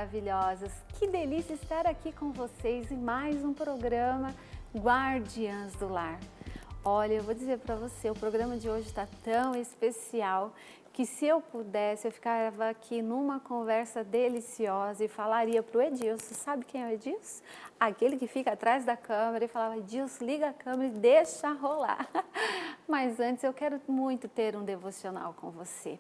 maravilhosas! Que delícia estar aqui com vocês em mais um programa Guardiãs do Lar. Olha, eu vou dizer para você, o programa de hoje está tão especial que se eu pudesse, eu ficava aqui numa conversa deliciosa e falaria para o Edilson. Sabe quem é o Edilson? Aquele que fica atrás da câmera e falava: Edilson, liga a câmera e deixa rolar. Mas antes eu quero muito ter um devocional com você.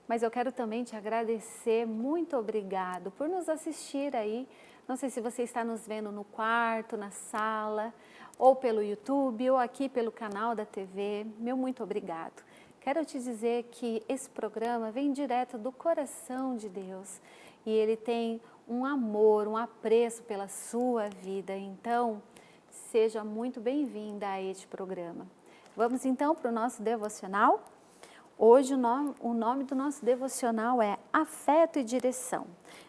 Mas eu quero também te agradecer, muito obrigado por nos assistir aí. Não sei se você está nos vendo no quarto, na sala, ou pelo YouTube, ou aqui pelo canal da TV. Meu muito obrigado. Quero te dizer que esse programa vem direto do coração de Deus e Ele tem um amor, um apreço pela sua vida. Então, seja muito bem-vinda a este programa. Vamos então para o nosso devocional? Hoje o nome do nosso devocional é Afeto e Direção,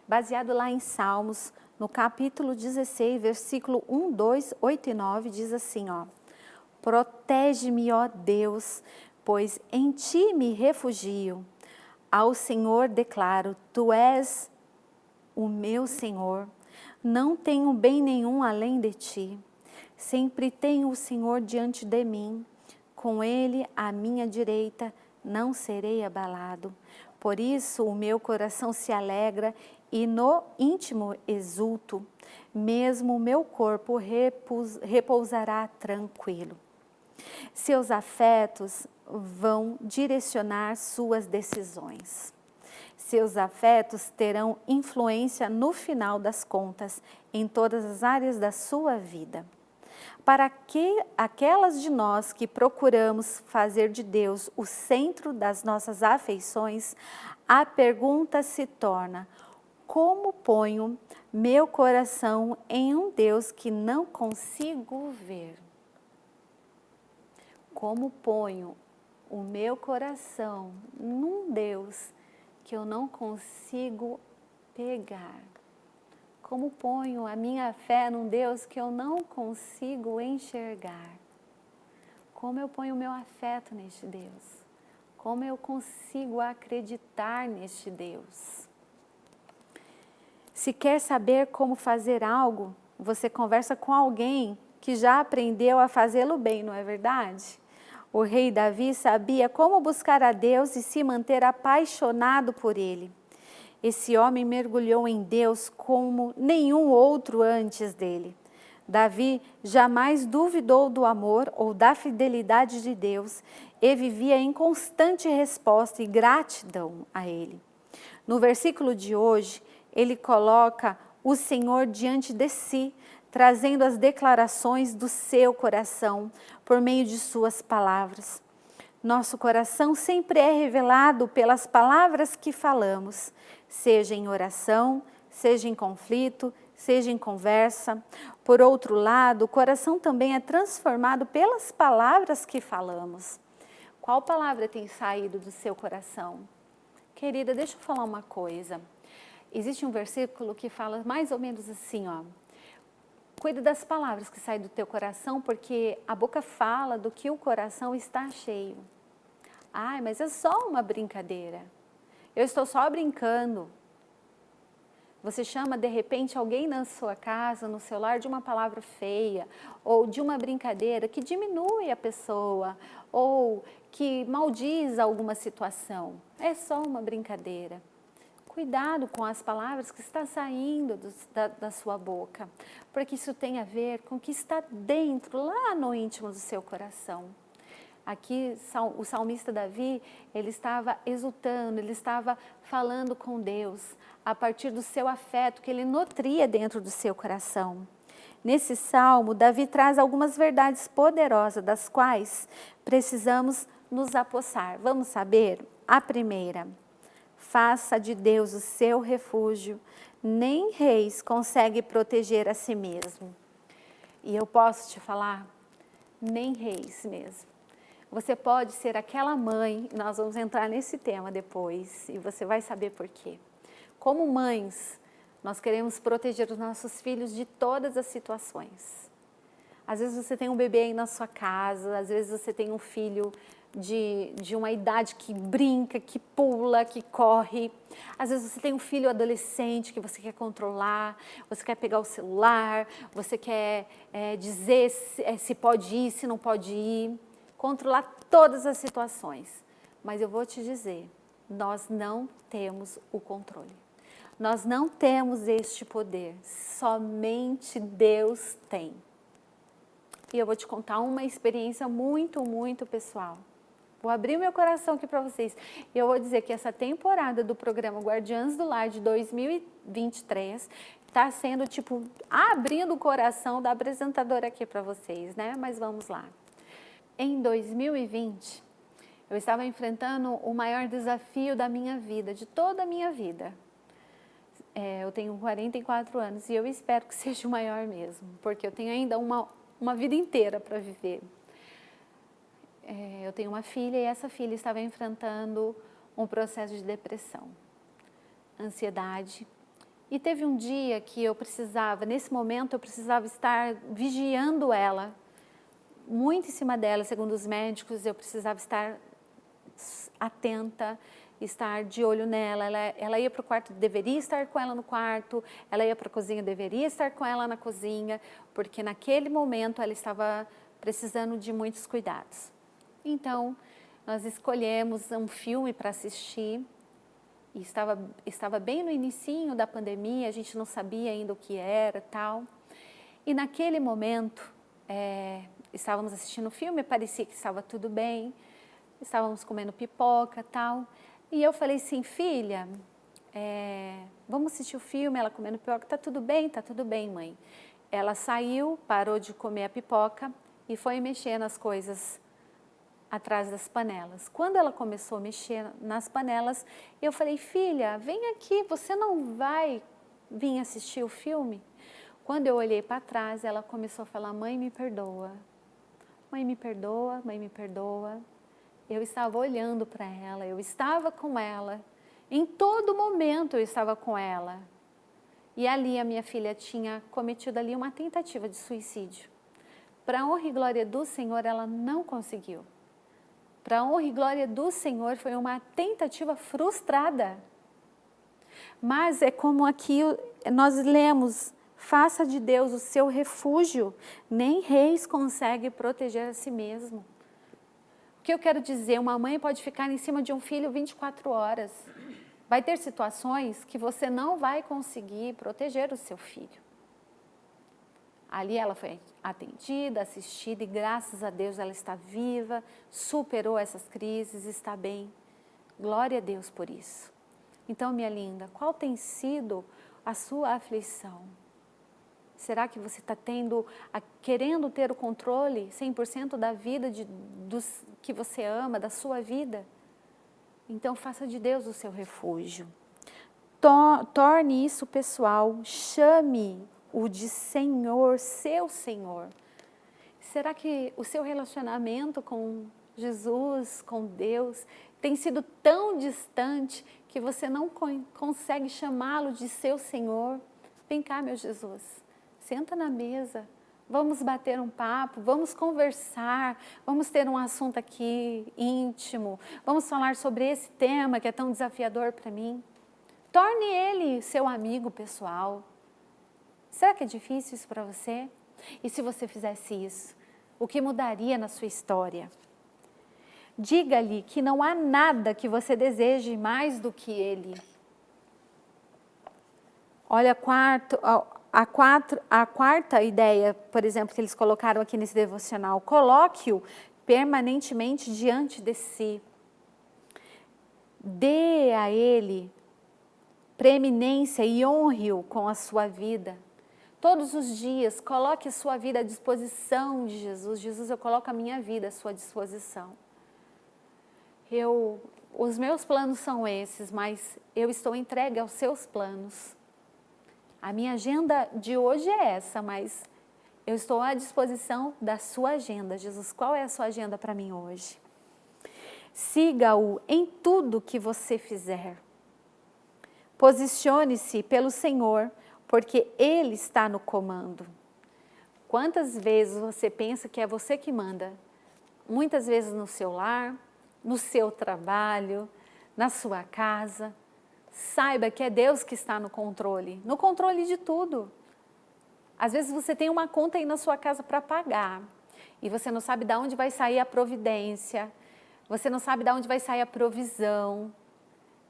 baseado lá em Salmos, no capítulo 16, versículo 1, 2, 8 e 9, diz assim, ó: Protege-me, ó Deus, pois em ti me refugio. Ao Senhor declaro, tu és o meu Senhor, não tenho bem nenhum além de ti. Sempre tenho o Senhor diante de mim, com Ele à minha direita, não serei abalado. Por isso o meu coração se alegra e no íntimo exulto, mesmo o meu corpo repousará tranquilo. Seus afetos vão direcionar suas decisões. Seus afetos terão influência no final das contas, em todas as áreas da sua vida. Para que aquelas de nós que procuramos fazer de Deus o centro das nossas afeições, a pergunta se torna: como ponho meu coração em um Deus que não consigo ver? Como ponho o meu coração num Deus que eu não consigo pegar? Como ponho a minha fé num Deus que eu não consigo enxergar? Como eu ponho o meu afeto neste Deus? Como eu consigo acreditar neste Deus? Se quer saber como fazer algo, você conversa com alguém que já aprendeu a fazê-lo bem, não é verdade? O rei Davi sabia como buscar a Deus e se manter apaixonado por Ele. Esse homem mergulhou em Deus como nenhum outro antes dele. Davi jamais duvidou do amor ou da fidelidade de Deus e vivia em constante resposta e gratidão a Ele. No versículo de hoje, ele coloca o Senhor diante de si, trazendo as declarações do seu coração por meio de suas palavras. Nosso coração sempre é revelado pelas palavras que falamos, seja em oração, seja em conflito, seja em conversa. Por outro lado, o coração também é transformado pelas palavras que falamos. Qual palavra tem saído do seu coração? Querida, deixa eu falar uma coisa. Existe um versículo que fala mais ou menos assim, ó: cuida das palavras que saem do teu coração, porque a boca fala do que o coração está cheio. Ai, mas é só uma brincadeira. Eu estou só brincando. Você chama de repente alguém na sua casa, no seu lar, de uma palavra feia ou de uma brincadeira que diminui a pessoa ou que maldiz alguma situação. É só uma brincadeira. Cuidado com as palavras que estão saindo da sua boca, porque isso tem a ver com o que está dentro, lá no íntimo do seu coração. Aqui o salmista Davi, ele estava exultando, ele estava falando com Deus a partir do seu afeto que ele nutria dentro do seu coração. Nesse salmo, Davi traz algumas verdades poderosas das quais precisamos nos apossar. Vamos saber? A primeira: faça de Deus o seu refúgio, nem reis conseguem proteger a si mesmo. E eu posso te falar, nem reis mesmo. Você pode ser aquela mãe, nós vamos entrar nesse tema depois, e você vai saber por quê. Como mães, nós queremos proteger os nossos filhos de todas as situações. Às vezes você tem um bebê aí na sua casa, às vezes você tem um filho de uma idade que brinca, que pula, que corre. Às vezes você tem um filho adolescente que você quer controlar, você quer pegar o celular, você quer dizer se pode ir, se não pode ir, controlar todas as situações. Mas eu vou te dizer, nós não temos o controle. Nós não temos este poder, somente Deus tem. E eu vou te contar uma experiência muito, muito pessoal. Vou abrir o meu coração aqui para vocês. E eu vou dizer que essa temporada do programa Guardiãs do Lar de 2023 está sendo, tipo, abrindo o coração da apresentadora aqui para vocês, né? Mas vamos lá. Em 2020, eu estava enfrentando o maior desafio da minha vida, de toda a minha vida. Eu tenho 44 anos e eu espero que seja o maior mesmo, porque eu tenho ainda uma vida inteira para viver. Eu tenho uma filha e essa filha estava enfrentando um processo de depressão, ansiedade. E teve um dia que eu precisava, nesse momento eu precisava estar vigiando ela, muito em cima dela, segundo os médicos, eu precisava estar atenta, estar de olho nela. Ela ia para o quarto, deveria estar com ela no quarto, ela ia para a cozinha, deveria estar com ela na cozinha, porque naquele momento ela estava precisando de muitos cuidados. Então, nós escolhemos um filme para assistir, e estava bem no inicinho da pandemia, a gente não sabia ainda o que era tal. E naquele momento, estávamos assistindo o filme, parecia que estava tudo bem, estávamos comendo pipoca tal. E eu falei assim, filha, vamos assistir o filme, ela comendo pipoca, tá tudo bem, mãe. Ela saiu, parou de comer a pipoca e foi mexer nas coisas atrás das panelas. Quando ela começou a mexer nas panelas, eu falei, filha, vem aqui, você não vai vir assistir o filme? Quando eu olhei para trás, ela começou a falar, mãe, me perdoa. Mãe, me perdoa, mãe, me perdoa. Eu estava olhando para ela, eu estava com ela. Em todo momento eu estava com ela. E ali a minha filha tinha cometido ali uma tentativa de suicídio. Para a honra e glória do Senhor, ela não conseguiu. Para a honra e glória do Senhor, foi uma tentativa frustrada. Mas é como aqui nós lemos, faça de Deus o seu refúgio, nem reis conseguem proteger a si mesmo. O que eu quero dizer, uma mãe pode ficar em cima de um filho 24 horas. Vai ter situações que você não vai conseguir proteger o seu filho. Ali ela foi atendida, assistida e graças a Deus ela está viva, superou essas crises, está bem. Glória a Deus por isso. Então, minha linda, qual tem sido a sua aflição? Será que você está querendo ter o controle 100% da vida dos que você ama, da sua vida? Então, faça de Deus o seu refúgio. Torne isso pessoal, chame-o de Senhor, seu Senhor. Será que o seu relacionamento com Jesus, com Deus, tem sido tão distante que você não consegue chamá-lo de seu Senhor? Vem cá, meu Jesus, senta na mesa, vamos bater um papo, vamos conversar, vamos ter um assunto aqui íntimo, vamos falar sobre esse tema que é tão desafiador para mim. Torne ele seu amigo pessoal. Será que é difícil isso para você? E se você fizesse isso, o que mudaria na sua história? Diga-lhe que não há nada que você deseje mais do que ele. Olha, a quarta ideia, por exemplo, que eles colocaram aqui nesse devocional, coloque-o permanentemente diante de si. Dê a ele preeminência e honre-o com a sua vida. Todos os dias, coloque a sua vida à disposição de Jesus. Jesus, eu coloco a minha vida à sua disposição. Os meus planos são esses, mas eu estou entregue aos seus planos. A minha agenda de hoje é essa, mas eu estou à disposição da sua agenda. Jesus, qual é a sua agenda para mim hoje? Siga-o em tudo que você fizer. Posicione-se pelo Senhor, porque Ele está no comando. Quantas vezes você pensa que é você que manda? muitas vezes no seu lar, no seu trabalho, na sua casa. Saiba que é Deus que está no controle de tudo. Às vezes você tem uma conta aí na sua casa para pagar e você não sabe de onde vai sair a providência, você não sabe de onde vai sair a provisão.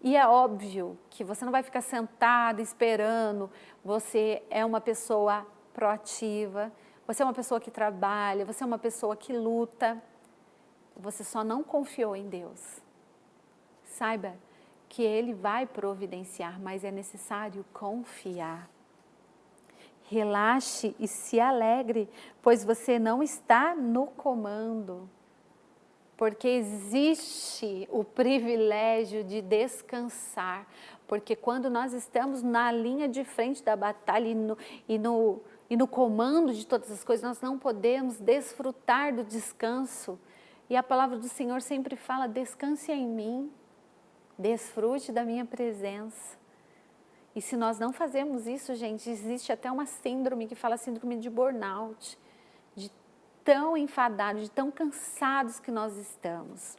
E é óbvio que você não vai ficar sentado esperando, você é uma pessoa proativa, você é uma pessoa que trabalha, você é uma pessoa que luta, você só não confiou em Deus. Saiba que Ele vai providenciar, mas é necessário confiar. Relaxe e se alegre, pois você não está no comando. Porque existe o privilégio de descansar. Porque quando nós estamos na linha de frente da batalha e no comando de todas as coisas, nós não podemos desfrutar do descanso. E a palavra do Senhor sempre fala, descanse em mim, desfrute da minha presença. E se nós não fazemos isso, gente, existe até uma síndrome que fala síndrome de burnout, de tão enfadados, de tão cansados que nós estamos.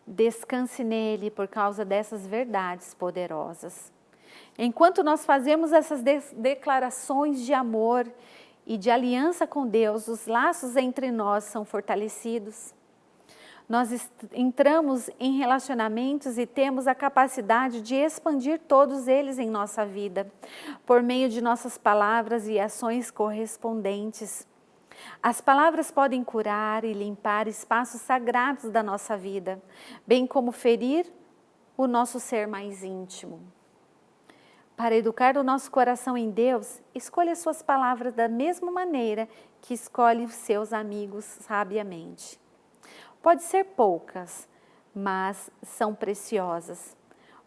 Descanse nele por causa dessas verdades poderosas. Enquanto nós fazemos essas declarações de amor e de aliança com Deus, os laços entre nós são fortalecidos. Nós entramos em relacionamentos e temos a capacidade de expandir todos eles em nossa vida, por meio de nossas palavras e ações correspondentes. As palavras podem curar e limpar espaços sagrados da nossa vida, bem como ferir o nosso ser mais íntimo. Para educar o nosso coração em Deus, escolha suas palavras da mesma maneira que escolhe os seus amigos sabiamente. Pode ser poucas, mas são preciosas.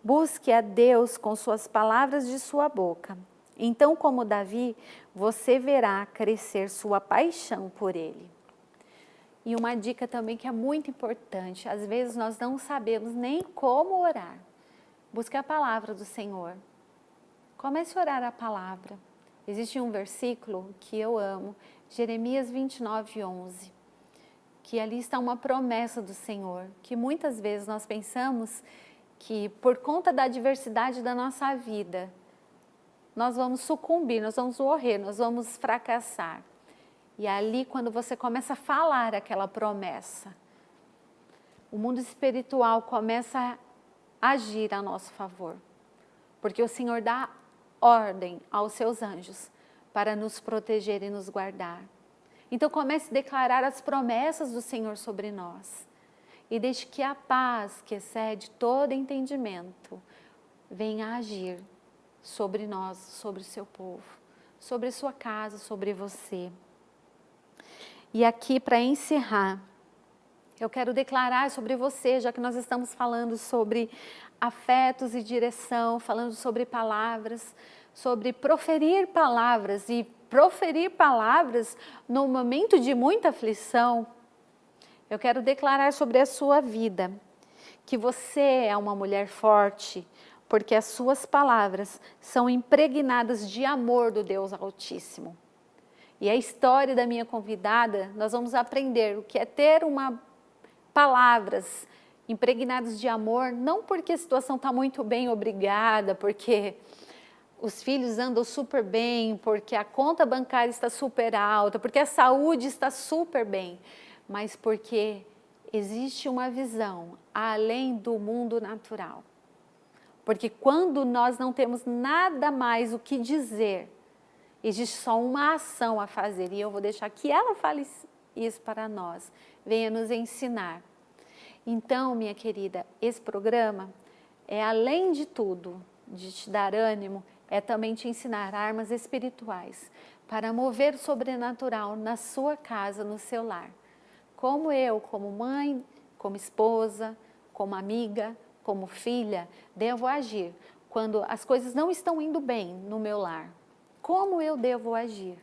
Busque a Deus com suas palavras de sua boca. Então, como Davi, você verá crescer sua paixão por Ele. E uma dica também que é muito importante, às vezes nós não sabemos nem como orar. Busque a palavra do Senhor. Comece a orar a palavra. Existe um versículo que eu amo, Jeremias 29:11. Que ali está uma promessa do Senhor, que muitas vezes nós pensamos que por conta da adversidade da nossa vida, nós vamos sucumbir, nós vamos morrer, nós vamos fracassar. E ali quando você começa a falar aquela promessa, o mundo espiritual começa a agir a nosso favor. Porque o Senhor dá ordem aos seus anjos para nos proteger e nos guardar. Então comece a declarar as promessas do Senhor sobre nós. E deixe que a paz, que excede todo entendimento, venha agir sobre nós, sobre o seu povo, sobre a sua casa, sobre você. E aqui para encerrar, eu quero declarar sobre você, já que nós estamos falando sobre afetos e direção, falando sobre palavras, sobre proferir palavras e proferir palavras no momento de muita aflição, eu quero declarar sobre a sua vida que você é uma mulher forte, porque as suas palavras são impregnadas de amor do Deus Altíssimo. E a história da minha convidada, nós vamos aprender o que é ter palavras impregnadas de amor, não porque a situação está muito bem, obrigada, porque os filhos andam super bem, porque a conta bancária está super alta, porque a saúde está super bem, mas porque existe uma visão além do mundo natural. Porque quando nós não temos nada mais o que dizer, existe só uma ação a fazer, e eu vou deixar que ela fale isso para nós, venha nos ensinar. Então, minha querida, esse programa é além de tudo, de te dar ânimo, é também te ensinar armas espirituais para mover o sobrenatural na sua casa, no seu lar. Como eu, como mãe, como esposa, como amiga, como filha, devo agir quando as coisas não estão indo bem no meu lar. Como eu devo agir?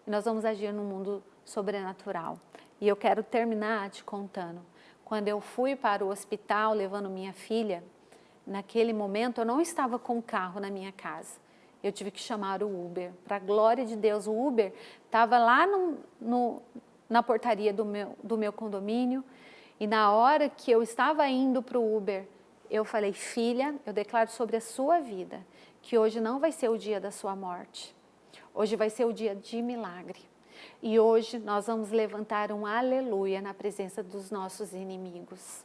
E nós vamos agir no mundo sobrenatural. E eu quero terminar te contando. Quando eu fui para o hospital levando minha filha, naquele momento eu não estava com o carro na minha casa. Eu tive que chamar o Uber. Para a glória de Deus, o Uber estava lá na portaria do meu condomínio. E na hora que eu estava indo para o Uber, eu falei, filha, eu declaro sobre a sua vida, que hoje não vai ser o dia da sua morte. Hoje vai ser o dia de milagre. E hoje nós vamos levantar um aleluia na presença dos nossos inimigos.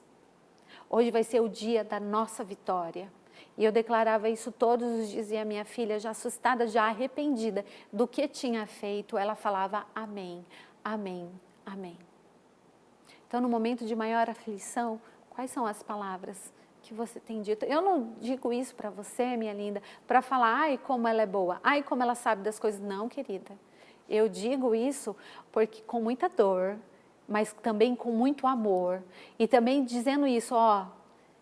Hoje vai ser o dia da nossa vitória. E eu declarava isso todos os dias e a minha filha, já assustada, já arrependida do que tinha feito, ela falava amém, amém, amém. Então, no momento de maior aflição, quais são as palavras que você tem dito? Eu não digo isso para você, minha linda, para falar, ai, como ela é boa, ai, como ela sabe das coisas. Não, querida. Eu digo isso porque com muita dor, mas também com muito amor. E também dizendo isso, ó,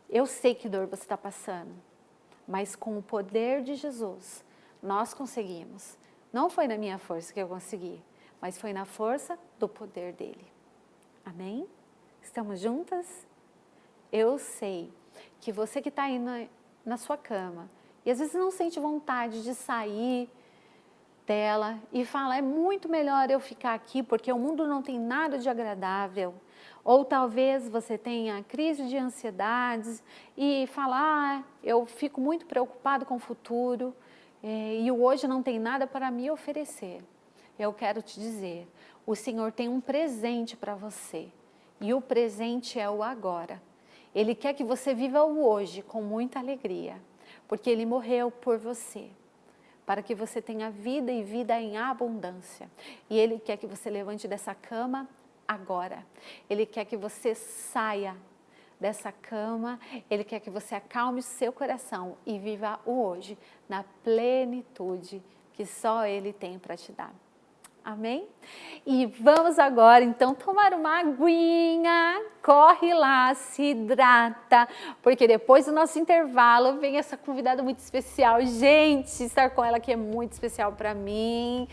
eu sei que dor você está passando, mas com o poder de Jesus, nós conseguimos. Não foi na minha força que eu consegui, mas foi na força do poder dele. Amém? Estamos juntas? Eu sei que você que está aí na sua cama, e às vezes não sente vontade de sair dela e fala, é muito melhor eu ficar aqui porque o mundo não tem nada de agradável. Ou talvez você tenha crise de ansiedades e fala, eu fico muito preocupado com o futuro e o hoje não tem nada para me oferecer. Eu quero te dizer, o Senhor tem um presente para você e o presente é o agora. Ele quer que você viva o hoje com muita alegria, porque Ele morreu por você, para que você tenha vida e vida em abundância. E Ele quer que você levante dessa cama agora. Ele quer que você saia dessa cama, Ele quer que você acalme o seu coração e viva o hoje na plenitude que só Ele tem para te dar. Amém? E vamos agora, então, tomar uma aguinha, corre lá, se hidrata, porque depois do nosso intervalo vem essa convidada muito especial. Gente, estar com ela aqui é muito especial para mim.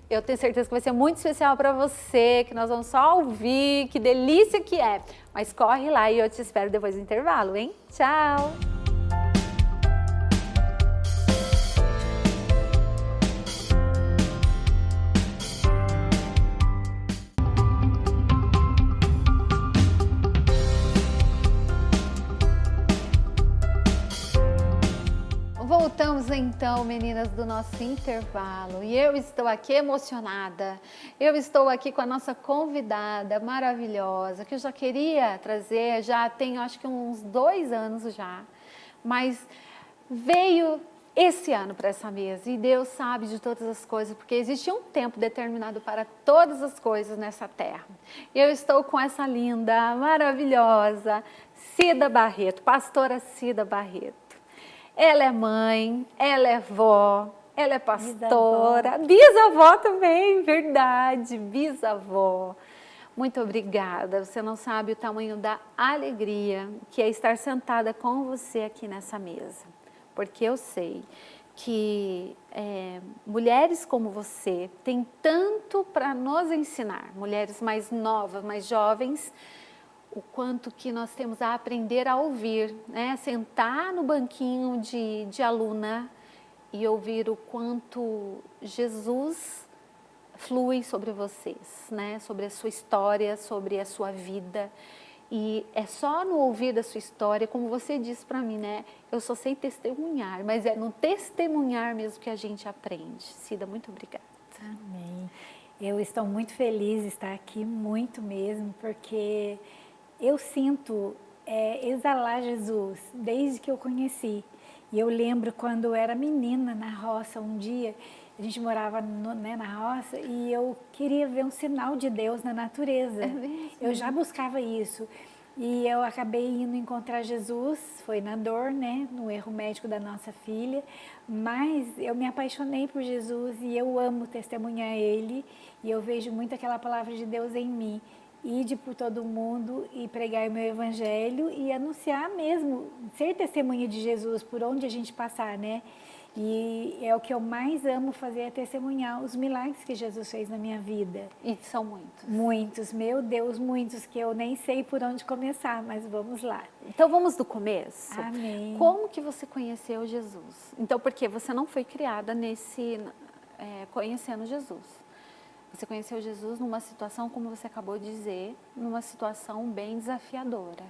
Eu tenho certeza que vai ser muito especial para você, que nós vamos só ouvir, que delícia que é. Mas corre lá e eu te espero depois do intervalo, hein? Tchau! Voltamos então, meninas, do nosso intervalo e eu estou aqui emocionada, eu estou aqui com a nossa convidada maravilhosa, que eu já queria trazer, já tenho acho que uns 2 anos já, mas veio esse ano para essa mesa e Deus sabe de todas as coisas, porque existe um tempo determinado para todas as coisas nessa terra. Eu estou com essa linda, maravilhosa Cida Barreto, pastora Cida Barreto. Ela é mãe, ela é vó, ela é pastora, bisavó também, verdade, bisavó. Muito obrigada, você não sabe o tamanho da alegria que é estar sentada com você aqui nessa mesa. Porque eu sei que mulheres como você têm tanto para nos ensinar, mulheres mais novas, mais jovens, o quanto que nós temos a aprender a ouvir, né? Sentar no banquinho de aluna e ouvir o quanto Jesus flui sobre vocês, né? Sobre a sua história, sobre a sua vida. E é só no ouvir da sua história, como você disse para mim, né? Eu só sei testemunhar, mas é no testemunhar mesmo que a gente aprende. Cida, muito obrigada. Amém. Eu estou muito feliz de estar aqui, muito mesmo, porque eu sinto exalar Jesus desde que eu conheci. E eu lembro quando eu era menina na roça, um dia, a gente morava na roça e eu queria ver um sinal de Deus na natureza. Eu já buscava isso. E eu acabei indo encontrar Jesus, foi na dor, né, no erro médico da nossa filha, mas eu me apaixonei por Jesus e eu amo testemunhar Ele e eu vejo muito aquela palavra de Deus em mim. Ide por todo mundo e pregar o meu evangelho e anunciar mesmo, ser testemunha de Jesus por onde a gente passar, né? E é o que eu mais amo fazer, é testemunhar os milagres que Jesus fez na minha vida. E são muitos. Muitos, meu Deus, muitos, que eu nem sei por onde começar, mas vamos lá. Então vamos do começo? Amém. Como que você conheceu Jesus? Então, porque você não foi criada conhecendo Jesus. Você conheceu Jesus numa situação, como você acabou de dizer, numa situação bem desafiadora.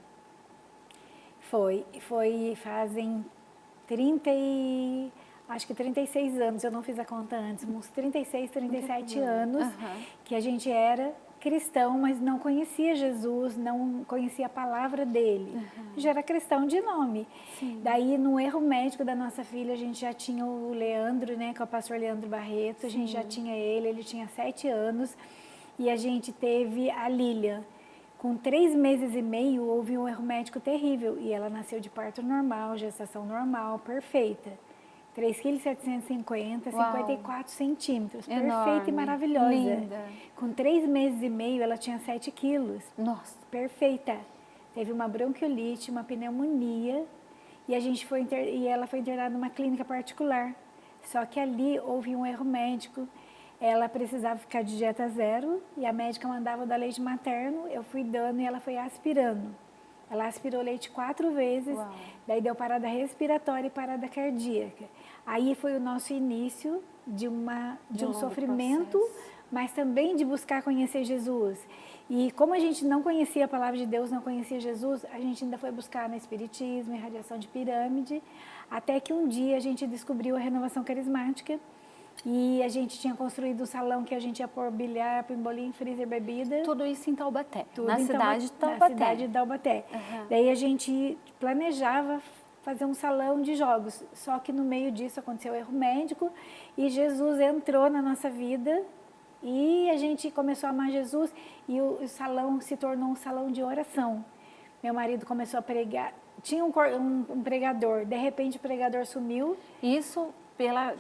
Fazem acho que 36 anos, eu não fiz a conta antes, uns 36, 37 anos que a gente era cristão, mas não conhecia Jesus, não conhecia a palavra dele. Já era cristão de nome. Sim. Daí, no erro médico da nossa filha, a gente já tinha o Leandro, né, que é o pastor Leandro Barreto, a gente já tinha ele tinha 7 anos, e a gente teve a Lília. Com 3 meses e meio, houve um erro médico terrível, e ela nasceu de parto normal, gestação normal, perfeita. 3,750 kg, 54 centímetros, perfeita e maravilhosa. Linda. Com 3 meses e meio, ela tinha 7 quilos. Nossa. Perfeita. Teve uma bronquiolite, uma pneumonia, e ela foi internada numa clínica particular. Só que ali houve um erro médico. Ela precisava ficar de dieta zero, e a médica mandava dar leite materno, eu fui dando e ela foi aspirando. Ela aspirou leite 4 vezes, daí deu parada respiratória e parada cardíaca. Aí foi o nosso início de um sofrimento, mas também de buscar conhecer Jesus. E como a gente não conhecia a palavra de Deus, não conhecia Jesus, a gente ainda foi buscar no espiritismo, em radiação de pirâmide, até que um dia a gente descobriu a renovação carismática. E a gente tinha construído o salão que a gente ia pôr bilhar, pimbolim, freezer, bebida. Tudo isso em Taubaté, Tudo na cidade de Taubaté. Na cidade de Taubaté. Daí a gente planejava fazer um salão de jogos. Só que no meio disso aconteceu erro médico e Jesus entrou na nossa vida e a gente começou a amar Jesus e o salão se tornou um salão de oração. Meu marido começou a pregar. Tinha um pregador, de repente o pregador sumiu. Isso pela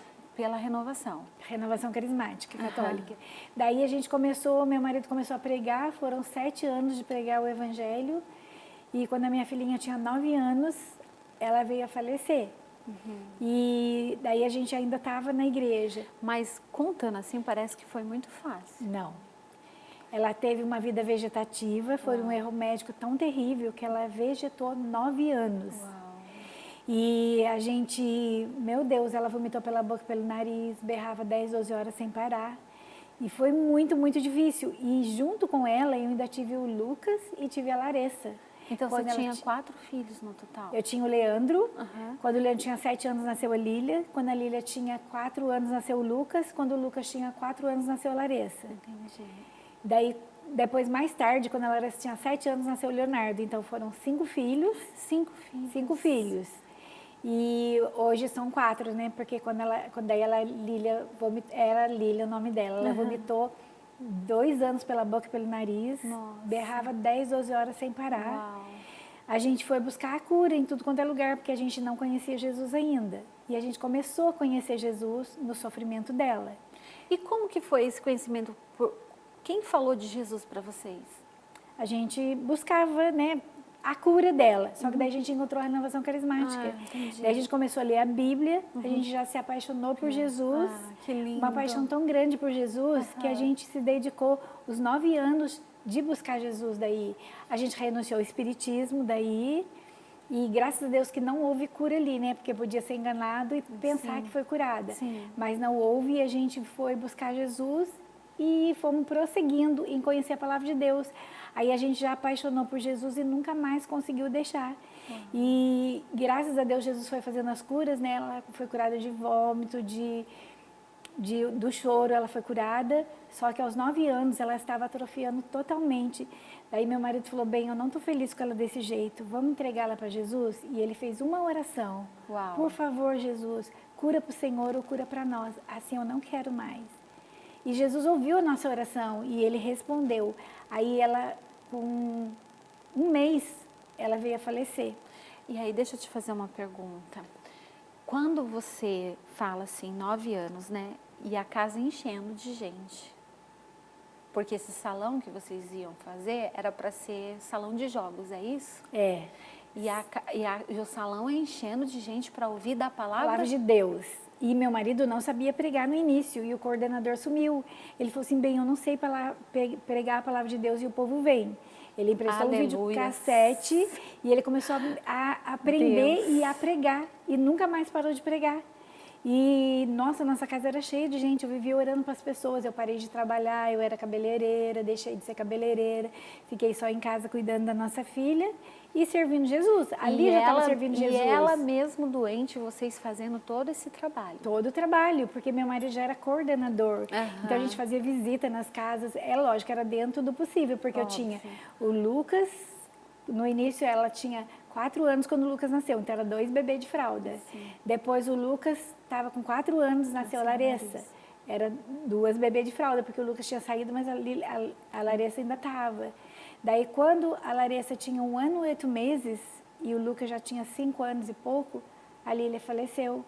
renovação. Renovação carismática, católica. Daí a gente meu marido começou a pregar, foram 7 anos de pregar o evangelho. E quando a minha filhinha tinha 9 anos, ela veio a falecer. E daí a gente ainda estava na igreja. Mas contando assim, parece que foi muito fácil. Não. Ela teve uma vida vegetativa, foi um erro médico tão terrível que ela vegetou 9 anos. E a gente, meu Deus, ela vomitou pela boca, pelo nariz, berrava 10, 12 horas sem parar. E foi muito, muito difícil. E junto com ela, eu ainda tive o Lucas e tive a Larissa. Então você tinha 4 filhos no total? Eu tinha o Leandro. Quando o Leandro tinha 7 anos, nasceu a Lília. Quando a Lília tinha 4 anos, nasceu o Lucas. Quando o Lucas tinha 4 anos, nasceu a Larissa. Entendi. Daí, depois, mais tarde, quando a Larissa tinha 7 anos, nasceu o Leonardo. Então foram 5 filhos. 5 filhos? 5 filhos. E hoje são 4, né? Porque Lília era Lília o nome dela. Ela vomitou 2 anos pela boca e pelo nariz. Nossa. Berrava 10, 12 horas sem parar. Uau. A gente foi buscar a cura em tudo quanto é lugar, porque a gente não conhecia Jesus ainda. E a gente começou a conhecer Jesus no sofrimento dela. E como que foi esse conhecimento? Quem falou de Jesus para vocês? A gente buscava, né, a cura dela. Só que daí a gente encontrou a renovação carismática. Daí a gente começou a ler a Bíblia, a gente já se apaixonou por Jesus. Que lindo. Uma paixão tão grande por Jesus que a gente se dedicou os 9 anos de buscar Jesus daí. A gente renunciou ao espiritismo daí. E graças a Deus que não houve cura ali, né? Porque podia ser enganado e pensar que foi curada. Mas não houve e a gente foi buscar Jesus e fomos prosseguindo em conhecer a palavra de Deus. Aí a gente já apaixonou por Jesus e nunca mais conseguiu deixar. E graças a Deus Jesus foi fazendo as curas, né? Ela foi curada de vômito, do choro, ela foi curada. Só que aos 9 anos ela estava atrofiando totalmente. Daí meu marido falou, bem, eu não estou feliz com ela desse jeito, vamos entregá-la para Jesus? E ele fez uma oração. Por favor, Jesus, cura para o Senhor ou cura para nós. Assim eu não quero mais. E Jesus ouviu a nossa oração e ele respondeu. Aí ela, com 1 mês, ela veio a falecer. E aí, deixa eu te fazer uma pergunta. Quando você fala assim, 9 anos, né? E a casa enchendo de gente. Porque esse salão que vocês iam fazer era para ser salão de jogos, é isso? É. E o salão enchendo de gente para ouvir da palavra de Deus. E meu marido não sabia pregar no início e o coordenador sumiu. Ele falou assim, bem, eu não sei pregar a palavra de Deus e o povo vem. Ele emprestou um videocassete e ele começou a aprender e a pregar e nunca mais parou de pregar. E, nossa casa era cheia de gente, eu vivia orando para as pessoas. Eu parei de trabalhar, eu era cabeleireira, deixei de ser cabeleireira, fiquei só em casa cuidando da nossa filha e servindo Jesus. Ali já estava servindo Jesus. E ela mesmo doente, vocês fazendo todo esse trabalho. Todo o trabalho, porque meu marido já era coordenador. Então a gente fazia visita nas casas. É lógico, era dentro do possível, porque eu tinha o Lucas. No início ela tinha 4 anos quando o Lucas nasceu, então era 2 bebês de fralda. Sim. Depois o Lucas estava com 4 anos, nasceu a Larissa. Era 2 bebês de fralda, porque o Lucas tinha saído, mas a Larissa ainda estava. Daí quando a Larissa tinha 1 ano e 8 meses e o Lucas já tinha 5 anos e pouco, a Lília faleceu.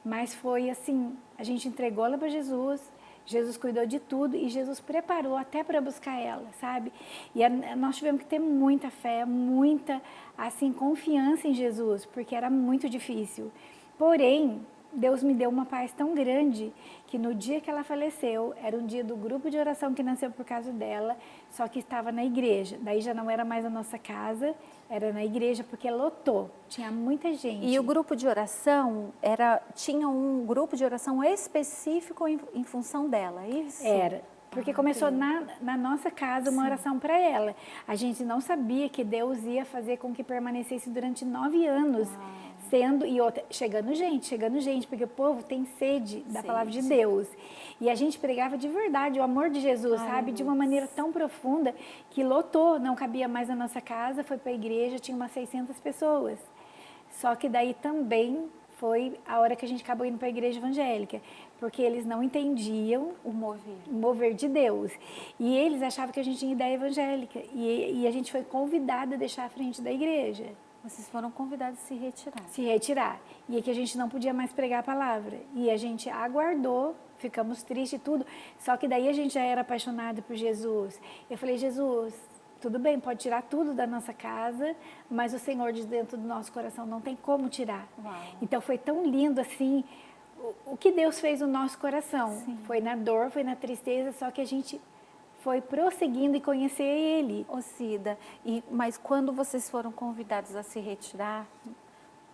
Mas foi assim, a gente entregou ela para Jesus, Jesus cuidou de tudo e Jesus preparou até para buscar ela, sabe? E nós tivemos que ter muita fé, muita, assim, confiança em Jesus, porque era muito difícil. Porém, Deus me deu uma paz tão grande que no dia que ela faleceu, era um dia do grupo de oração que nasceu por causa dela, só que estava na igreja. Daí já não era mais a nossa casa, era na igreja porque lotou, tinha muita gente. E o grupo de oração tinha um grupo de oração específico em função dela, isso? Era. Porque começou na nossa casa uma oração para ela. A gente não sabia que Deus ia fazer com que permanecesse durante 9 anos. Chegando gente, porque o povo tem sede da palavra de Deus. E a gente pregava de verdade o amor de Jesus, sabe? De uma maneira tão profunda que lotou, não cabia mais na nossa casa, foi para a igreja, tinha umas 600 pessoas. Só que daí também foi a hora que a gente acabou indo para a igreja evangélica, porque eles não entendiam o mover de Deus. E eles achavam que a gente tinha ideia evangélica. E a gente foi convidada a deixar a frente da igreja. Vocês foram convidados a se retirar. Se retirar. E é que a gente não podia mais pregar a palavra. E a gente aguardou, ficamos tristes e tudo. Só que daí a gente já era apaixonado por Jesus. Eu falei, Jesus, tudo bem, pode tirar tudo da nossa casa, mas o Senhor de dentro do nosso coração não tem como tirar. Uau. Então foi tão lindo assim, o que Deus fez no nosso coração. Sim. Foi na dor, foi na tristeza, só que a gente foi prosseguindo e conhecer Ele. Ô Cida, mas quando vocês foram convidados a se retirar,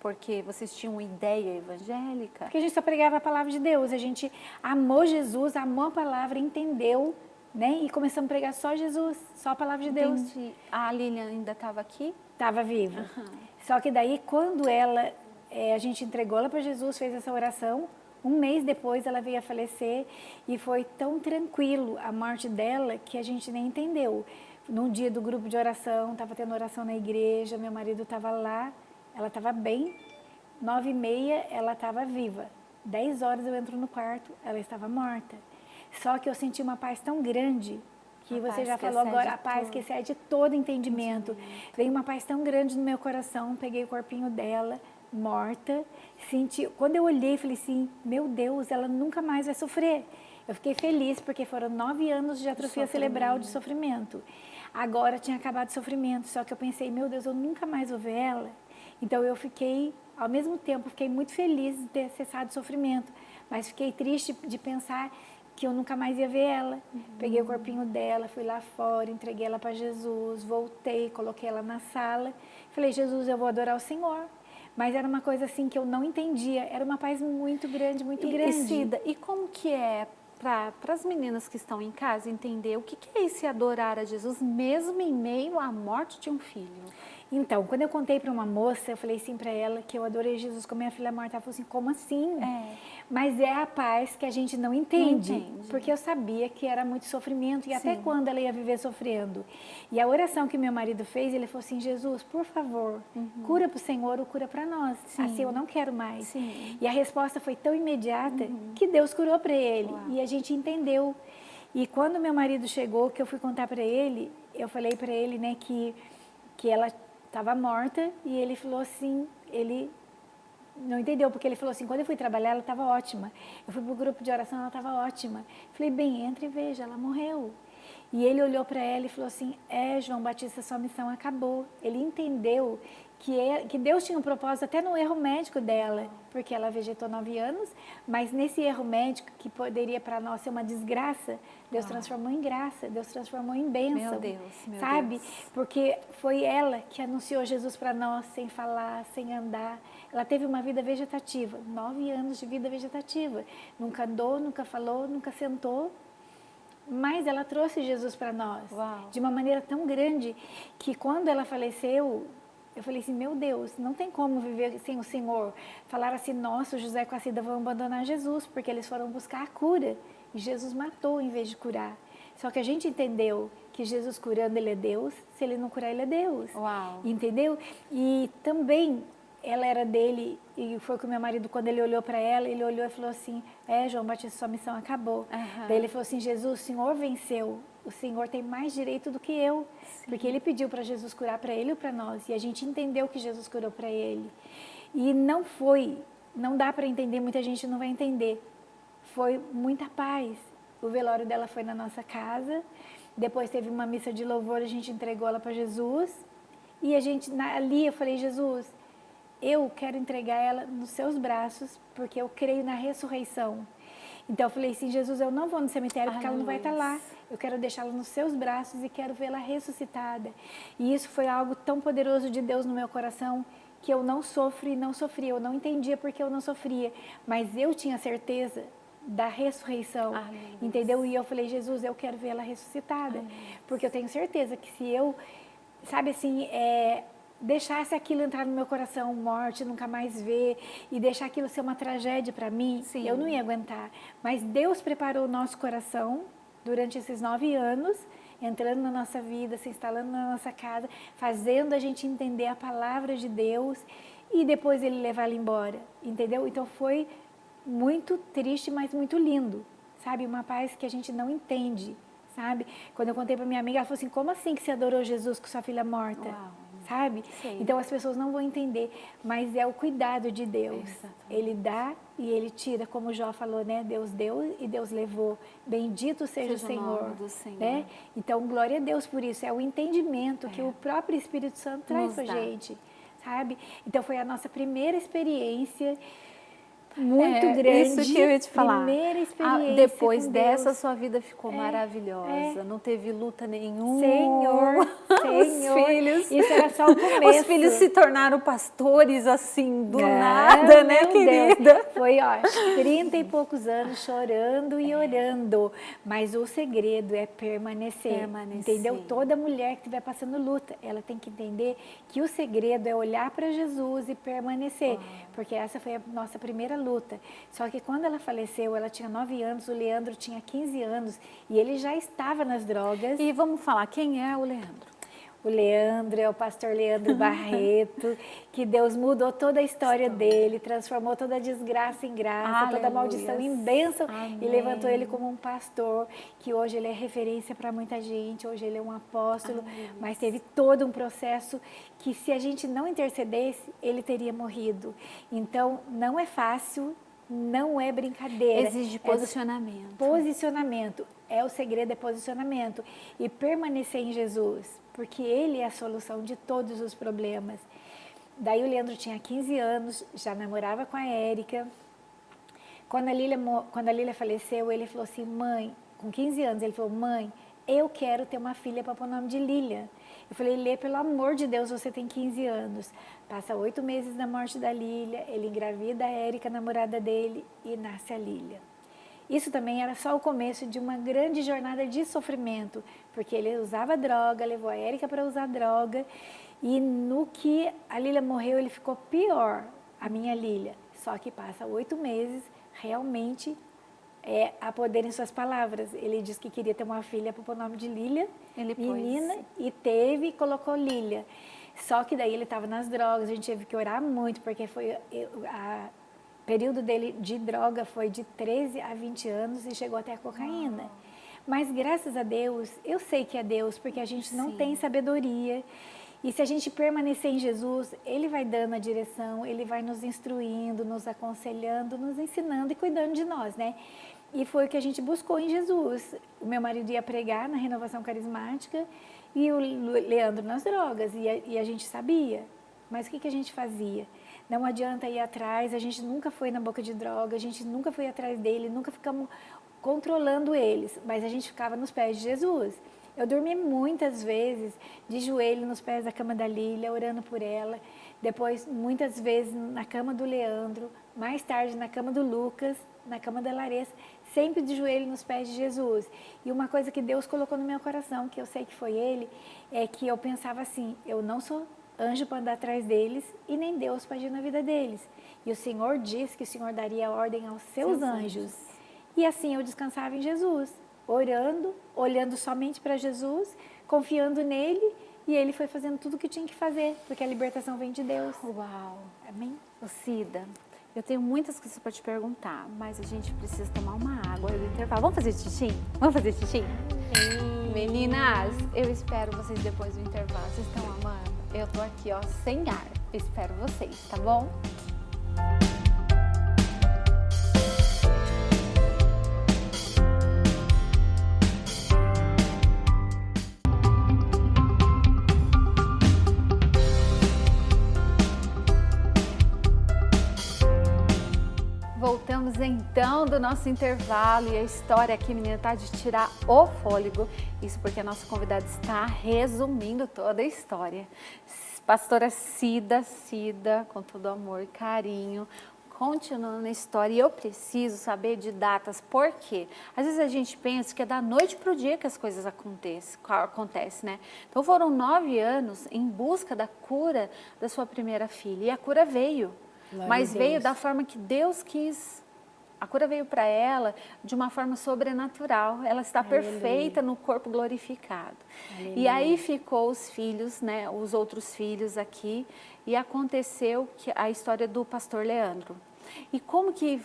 porque vocês tinham uma ideia evangélica? Porque a gente só pregava a palavra de Deus, a gente amou Jesus, amou a palavra, entendeu, né? E começamos a pregar só Jesus, só a palavra de Deus. Entendi. A Lilian ainda estava aqui? Estava viva. Só que daí quando a gente entregou ela para Jesus, fez essa oração, 1 mês depois ela veio a falecer e foi tão tranquilo a morte dela que a gente nem entendeu. Num dia do grupo de oração, estava tendo oração na igreja, meu marido estava lá, ela estava bem, 9h30 ela estava viva. 10 horas eu entro no quarto, ela estava morta. Só que eu senti uma paz tão grande, que você já falou agora, a paz que excede todo entendimento. Veio uma paz tão grande no meu coração, peguei o corpinho dela, morta, senti, quando eu olhei, falei assim, meu Deus, ela nunca mais vai sofrer. Eu fiquei feliz porque foram 9 anos de atrofia cerebral de sofrimento. Agora tinha acabado o sofrimento, só que eu pensei, meu Deus, eu nunca mais vou ver ela. Então eu fiquei, ao mesmo tempo, fiquei muito feliz de ter cessado o sofrimento, mas fiquei triste de pensar que eu nunca mais ia ver ela. Peguei o corpinho dela, fui lá fora, entreguei ela para Jesus, voltei, coloquei ela na sala, falei, Jesus, eu vou adorar o Senhor. Mas era uma coisa assim que eu não entendia, era uma paz muito grande, muito grande. E Cida, e como que é para as meninas que estão em casa entender o que é esse adorar a Jesus mesmo em meio à morte de um filho? Então, quando eu contei para uma moça, eu falei assim para ela que eu adorei Jesus com minha filha morta. Ela falou assim, como assim? Mas é a paz que a gente não entende. Porque eu sabia que era muito sofrimento e até quando ela ia viver sofrendo. E a oração que meu marido fez, ele falou assim, Jesus, por favor, cura para o Senhor ou cura para nós. Assim eu não quero mais. E a resposta foi tão imediata que Deus curou para ele. Uau. E a gente entendeu. E quando meu marido chegou, que eu fui contar para ele, eu falei para ele, né, que ela estava morta e ele falou assim, ele não entendeu, porque ele falou assim, quando eu fui trabalhar ela estava ótima, eu fui para o grupo de oração, ela estava ótima. Falei, bem, entre e veja, ela morreu. E ele olhou para ela e falou assim, João Batista, sua missão acabou. Ele entendeu que Deus tinha um propósito até no erro médico dela, porque ela vegetou 9 anos, mas nesse erro médico, que poderia para nós ser uma desgraça, Deus transformou em graça, Deus transformou em bênção. Meu Deus, meu sabe? Deus. Porque foi ela que anunciou Jesus para nós, sem falar, sem andar. Ela teve uma vida vegetativa, 9 anos de vida vegetativa. Nunca andou, nunca falou, nunca sentou. Mas ela trouxe Jesus para nós. Uau. De uma maneira tão grande que quando ela faleceu, eu falei assim, meu Deus, não tem como viver sem o Senhor. Falaram assim, nossa, o José com a Cida vão abandonar Jesus, porque eles foram buscar a cura. E Jesus matou em vez de curar. Só que a gente entendeu que Jesus curando, ele é Deus. Se ele não curar, ele é Deus. Uau. Entendeu? E também ela era dele, e foi com meu marido, quando ele olhou para ela, ele olhou e falou assim, João Batista, sua missão acabou. Daí ele falou assim, Jesus, o Senhor venceu, o Senhor tem mais direito do que eu. Sim. Porque ele pediu para Jesus curar para ele ou para nós, e a gente entendeu que Jesus curou para ele. E não dá para entender, muita gente não vai entender, foi muita paz. O velório dela foi na nossa casa, depois teve uma missa de louvor, a gente entregou ela para Jesus, e ali eu falei, Jesus, eu quero entregar ela nos seus braços, porque eu creio na ressurreição. Então eu falei assim, Jesus, eu não vou no cemitério porque ela não vai estar lá. Eu quero deixá-la nos seus braços e quero vê-la ressuscitada. E isso foi algo tão poderoso de Deus no meu coração, que eu não sofro e não sofria. Eu não entendia porque eu não sofria, mas eu tinha certeza da ressurreição, entendeu? E eu falei, Jesus, eu quero vê-la ressuscitada, porque eu tenho certeza que se eu, sabe assim, deixasse aquilo entrar no meu coração, morte, nunca mais ver, e deixar aquilo ser uma tragédia para mim, sim, eu não ia aguentar. Mas Deus preparou o nosso coração durante esses 9 anos, entrando na nossa vida, se instalando na nossa casa, fazendo a gente entender a palavra de Deus, e depois Ele levar ela embora, entendeu? Então foi muito triste, mas muito lindo, sabe? Uma paz que a gente não entende, sabe? Quando eu contei para minha amiga, ela falou assim, como assim que você adorou Jesus com sua filha morta? Uau. Sabe? Sim. Então as pessoas não vão entender, mas é o cuidado de Deus. Ele dá e Ele tira, como o Jó falou, né? Deus deu e Deus levou. Bendito seja o Senhor, do Senhor. Né? Então glória a Deus por isso. É o entendimento que o próprio Espírito Santo traz para a gente, sabe? Então foi a nossa primeira experiência muito grande. Isso que eu ia te falar. Primeira experiência depois com dessa, Deus. Sua vida ficou maravilhosa. Não teve luta nenhuma. Senhor. Os filhos. Isso era só o começo. Os filhos se tornaram pastores assim, do nada, né, querida? Deus. Foi, 30 e poucos anos chorando e orando. Mas o segredo é permanecer. Entendeu? Toda mulher que estiver passando luta, ela tem que entender que o segredo é olhar para Jesus e permanecer. Porque essa foi a nossa primeira luta. Só que quando ela faleceu, ela tinha 9 anos, o Leandro tinha 15 anos e ele já estava nas drogas. E vamos falar, quem é o Leandro? O Leandro é o pastor Leandro Barreto, que Deus mudou toda a história dele, transformou toda a desgraça em graça, toda a maldição em bênção e levantou ele como um pastor, que hoje ele é referência para muita gente, hoje ele é um apóstolo, mas teve todo um processo que se a gente não intercedesse, ele teria morrido. Então, não é fácil, não é brincadeira. Exige posicionamento. Posicionamento. O segredo é posicionamento e permanecer em Jesus, porque Ele é a solução de todos os problemas. Daí o Leandro tinha 15 anos, já namorava com a Érica. Quando a Lília faleceu, ele falou assim, mãe, com 15 anos, ele falou, mãe, eu quero ter uma filha para pôr o nome de Lília. Eu falei, Lê, pelo amor de Deus, você tem 15 anos. Passa 8 meses da morte da Lília, ele engravida a Érica, a namorada dele, e nasce a Lília. Isso também era só o começo de uma grande jornada de sofrimento, porque ele usava droga, levou a Érica para usar droga, e no que a Lília morreu, ele ficou pior, a minha Lília. Só que passa 8 meses, realmente, a poder em suas palavras. Ele disse que queria ter uma filha para pôr o nome de Lília, menina, e teve e colocou Lília. Só que daí ele estava nas drogas, a gente teve que orar muito, porque foi o período dele de droga foi de 13 a 20 anos e chegou até a cocaína. Mas graças a Deus, eu sei que é Deus, porque a gente não tem sabedoria. E se a gente permanecer em Jesus, Ele vai dando a direção, Ele vai nos instruindo, nos aconselhando, nos ensinando e cuidando de nós, né? E foi o que a gente buscou em Jesus. O meu marido ia pregar na Renovação Carismática e o Leandro nas drogas, e a gente sabia. Mas o que a gente fazia? Não adianta ir atrás, a gente nunca foi na boca de droga, a gente nunca foi atrás dele, nunca ficamos controlando eles, mas a gente ficava nos pés de Jesus. Eu dormi muitas vezes de joelho nos pés da cama da Lília, orando por ela. Depois, muitas vezes, na cama do Leandro. Mais tarde, na cama do Lucas, na cama da Larissa. Sempre de joelho nos pés de Jesus. E uma coisa que Deus colocou no meu coração, que eu sei que foi Ele, é que eu pensava assim, eu não sou anjo para andar atrás deles e nem Deus para agir na vida deles. E o Senhor disse que o Senhor daria ordem aos seus anjos. E assim eu descansava em Jesus, orando, olhando somente para Jesus, confiando nele, e ele foi fazendo tudo o que tinha que fazer, porque a libertação vem de Deus. Uau! Amém? Ô, Cida, eu tenho muitas coisas para te perguntar, mas a gente precisa tomar uma água no intervalo. Vamos fazer xixi? Vamos fazer xixi? Meninas, eu espero vocês depois do intervalo. Vocês estão amando? Eu tô aqui, ó, sem ar. Eu espero vocês, tá bom? Voltamos então do nosso intervalo e a história aqui, menina, tá de tirar o fôlego. Isso porque a nossa convidada está resumindo toda a história. Pastora Cida, com todo amor e carinho, continuando a história. E eu preciso saber de datas, por quê? Às vezes a gente pensa que é da noite para o dia que as coisas acontecem, né? Então foram 9 anos em busca da cura da sua primeira filha e a cura veio. Mas veio da forma que Deus quis. A cura veio para ela de uma forma sobrenatural. Ela está perfeita no corpo glorificado. Aleluia. E aí ficou os filhos, né, os outros filhos aqui. E aconteceu a história do pastor Leandro. E como que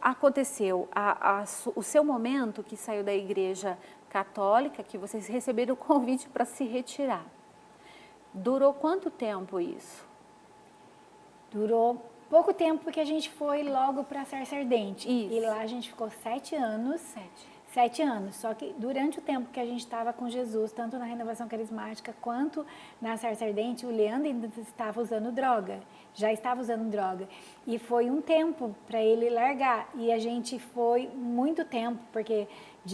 aconteceu o seu momento que saiu da igreja católica, que vocês receberam o convite para se retirar? Durou quanto tempo isso? Durou pouco tempo, porque a gente foi logo para Sarça Ardente. Isso. E lá a gente ficou 7 anos. 7 anos. Só que durante o tempo que a gente estava com Jesus, tanto na Renovação Carismática quanto na Sarça Ardente, o Leandro ainda estava usando droga. Já estava usando droga. E foi um tempo para ele largar. E a gente foi muito tempo, porque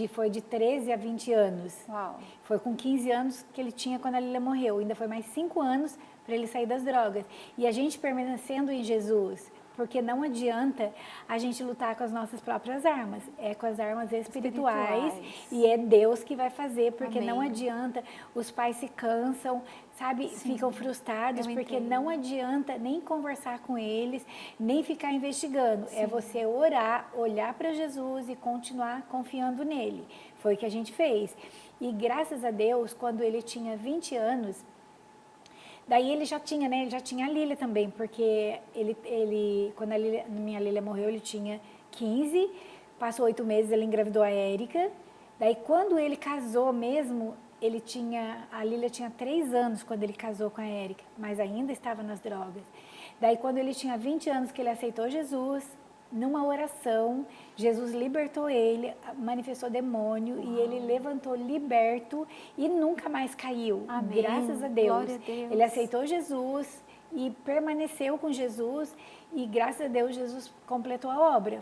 foi de 13 a 20 anos. Uau. Foi com 15 anos que ele tinha quando a Lília morreu. Ainda foi mais 5 anos para ele sair das drogas. E a gente permanecendo em Jesus, porque não adianta a gente lutar com as nossas próprias armas, é com as armas espirituais. E é Deus que vai fazer, porque Amém. Não adianta, os pais se cansam, sabe, Sim, ficam frustrados, porque não adianta nem conversar com eles, nem ficar investigando, Sim. É você orar, olhar para Jesus e continuar confiando nele. Foi o que a gente fez. E graças a Deus, quando ele tinha 20 anos, daí ele já tinha, né? Ele já tinha a Lília também, porque quando minha Lília morreu, ele tinha 15, passou 8 meses, ele engravidou a Érica. Daí quando ele casou mesmo, a Lília tinha 3 anos quando ele casou com a Érica, mas ainda estava nas drogas. Daí quando ele tinha 20 anos que ele aceitou Jesus, numa oração, Jesus libertou ele, manifestou demônio Uau. E ele levantou liberto e nunca mais caiu. Amém. Graças a Deus. Glória a Deus. Ele aceitou Jesus e permaneceu com Jesus e graças a Deus Jesus completou a obra.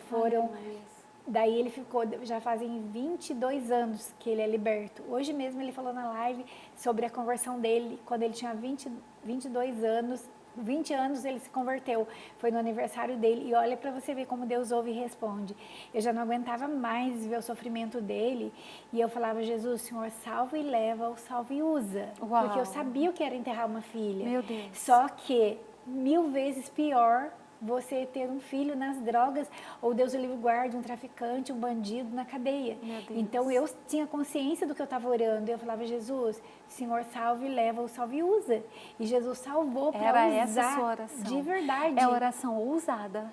Daí ele ficou, já fazem 22 anos que ele é liberto. Hoje mesmo ele falou na live sobre a conversão dele, quando ele tinha 22 anos, 20 anos ele se converteu, foi no aniversário dele, e olha para você ver como Deus ouve e responde. Eu já não aguentava mais ver o sofrimento dele, e eu falava, Jesus, Senhor, salva e leva, ou salva e usa. Uau. Porque eu sabia o que era enterrar uma filha. Meu Deus. Só que 1000 vezes pior você ter um filho nas drogas, ou Deus o livre guarde, um traficante, um bandido na cadeia. Então eu tinha consciência do que eu estava orando, e eu falava, Jesus, Senhor, salve e leva, ou salve e usa. E Jesus salvou para usar. Era essa a sua oração. De verdade. É a oração ousada.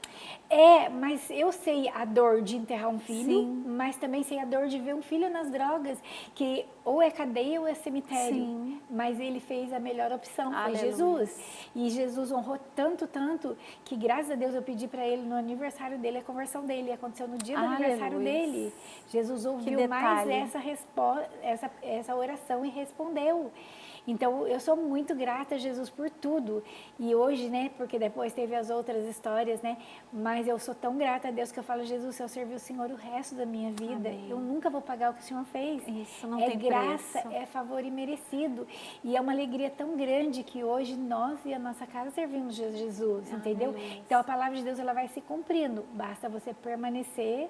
É, mas eu sei a dor de enterrar um filho, Sim. mas também sei a dor de ver um filho nas drogas, que ou é cadeia ou é cemitério. Sim. Mas ele fez a melhor opção, foi Jesus. E Jesus honrou tanto, que graças graças a Deus eu pedi para ele no aniversário dele, a conversão dele, aconteceu no dia do aniversário dele. Jesus ouviu mais essa oração e respondeu. Então, eu sou muito grata a Jesus por tudo. E hoje, né, porque depois teve as outras histórias, né, mas eu sou tão grata a Deus que eu falo, Jesus, se eu servir o Senhor o resto da minha vida, Amém. eu nunca vou pagar o que o Senhor fez. Isso não é tem graça, preço. é favor imerecido. E é uma alegria tão grande que hoje nós e a nossa casa servimos Jesus, entendeu? Então, a palavra de Deus, ela vai se cumprindo. Basta você permanecer,